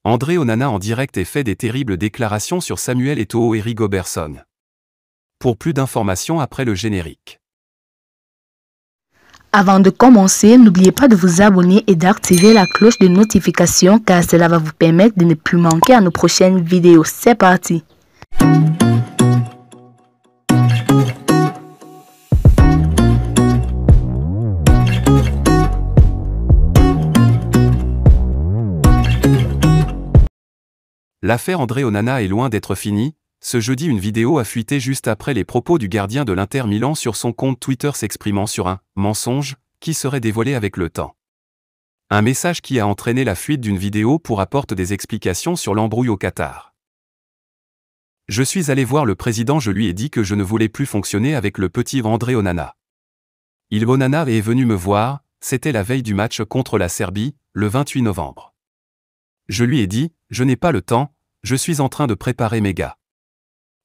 André Onana en direct et fait des terribles déclarations sur Samuel Eto'o et Rigobert Song. Pour plus d'informations après le générique. Avant de commencer, n'oubliez pas de vous abonner et d'activer la cloche de notification car cela va vous permettre de ne plus manquer à nos prochaines vidéos. C'est parti! L'affaire André Onana est loin d'être finie. Ce jeudi, une vidéo a fuité juste après les propos du gardien de l'Inter Milan sur son compte Twitter s'exprimant sur un « mensonge » qui serait dévoilé avec le temps. Un message qui a entraîné la fuite d'une vidéo pour apporter des explications sur l'embrouille au Qatar. Je suis allé voir le président, je lui ai dit que je ne voulais plus fonctionner avec le petit André Onana. Onana est venu me voir, c'était la veille du match contre la Serbie, le 28 novembre. Je lui ai dit, je n'ai pas le temps, je suis en train de préparer mes gars.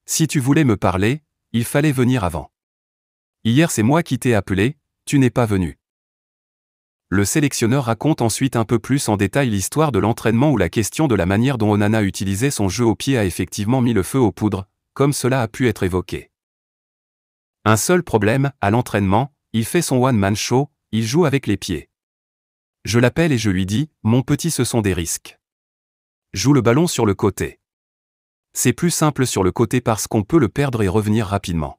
Si tu voulais me parler, il fallait venir avant. Hier c'est moi qui t'ai appelé, tu n'es pas venu. Le sélectionneur raconte ensuite un peu plus en détail l'histoire de l'entraînement où la question de la manière dont Onana utilisait son jeu au pied a effectivement mis le feu aux poudres, comme cela a pu être évoqué. Un seul problème, à l'entraînement, il fait son one-man show, il joue avec les pieds. Je l'appelle et je lui dis, mon petit ce sont des risques. Joue le ballon sur le côté. C'est plus simple sur le côté parce qu'on peut le perdre et revenir rapidement.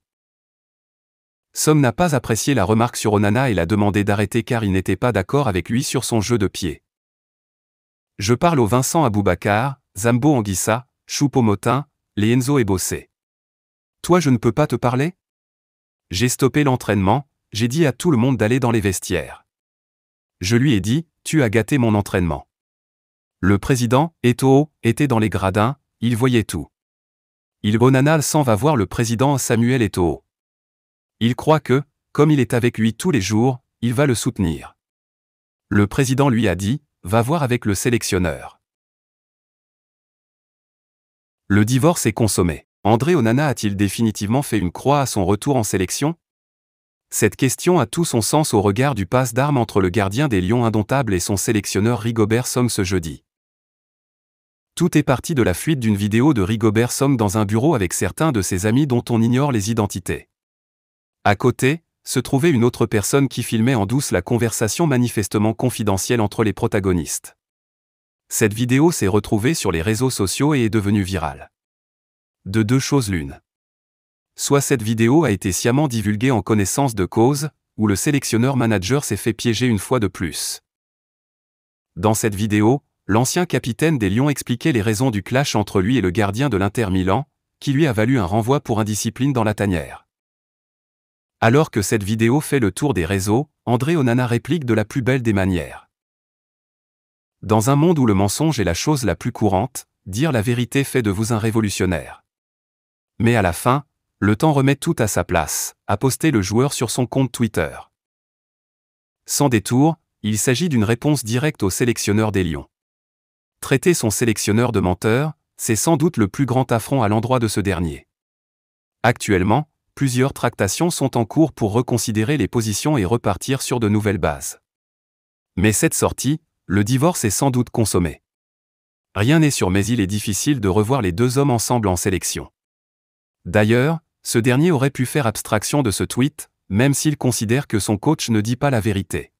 Som n'a pas apprécié la remarque sur Onana et l'a demandé d'arrêter car il n'était pas d'accord avec lui sur son jeu de pied. Je parle aux Vincent Aboubakar, Zambo Anguissa, Choupo-Moting, les Enzo et Bossé. Toi je ne peux pas te parler? J'ai stoppé l'entraînement, j'ai dit à tout le monde d'aller dans les vestiaires. Je lui ai dit, tu as gâté mon entraînement. Le président, Eto'o, était dans les gradins, il voyait tout. Onana s'en va voir le président Samuel Eto'o. Il croit que, comme il est avec lui tous les jours, il va le soutenir. Le président lui a dit, va voir avec le sélectionneur. Le divorce est consommé. André Onana a-t-il définitivement fait une croix à son retour en sélection? Cette question a tout son sens au regard du passe d'armes entre le gardien des Lions indomptables et son sélectionneur Rigobert Song ce jeudi. Tout est parti de la fuite d'une vidéo de Rigobert Song dans un bureau avec certains de ses amis dont on ignore les identités. À côté, se trouvait une autre personne qui filmait en douce la conversation manifestement confidentielle entre les protagonistes. Cette vidéo s'est retrouvée sur les réseaux sociaux et est devenue virale. De deux choses l'une. Soit cette vidéo a été sciemment divulguée en connaissance de cause, ou le sélectionneur-manager s'est fait piéger une fois de plus. Dans cette vidéo, l'ancien capitaine des Lions expliquait les raisons du clash entre lui et le gardien de l'Inter Milan, qui lui a valu un renvoi pour indiscipline dans la tanière. Alors que cette vidéo fait le tour des réseaux, André Onana réplique de la plus belle des manières. Dans un monde où le mensonge est la chose la plus courante, dire la vérité fait de vous un révolutionnaire. Mais à la fin, le temps remet tout à sa place, a posté le joueur sur son compte Twitter. Sans détour, il s'agit d'une réponse directe au sélectionneur des Lions. Traiter son sélectionneur de menteur, c'est sans doute le plus grand affront à l'endroit de ce dernier. Actuellement, plusieurs tractations sont en cours pour reconsidérer les positions et repartir sur de nouvelles bases. Mais cette sortie, le divorce est sans doute consommé. Rien n'est sûr mais il est difficile de revoir les deux hommes ensemble en sélection. D'ailleurs, ce dernier aurait pu faire abstraction de ce tweet, même s'il considère que son coach ne dit pas la vérité.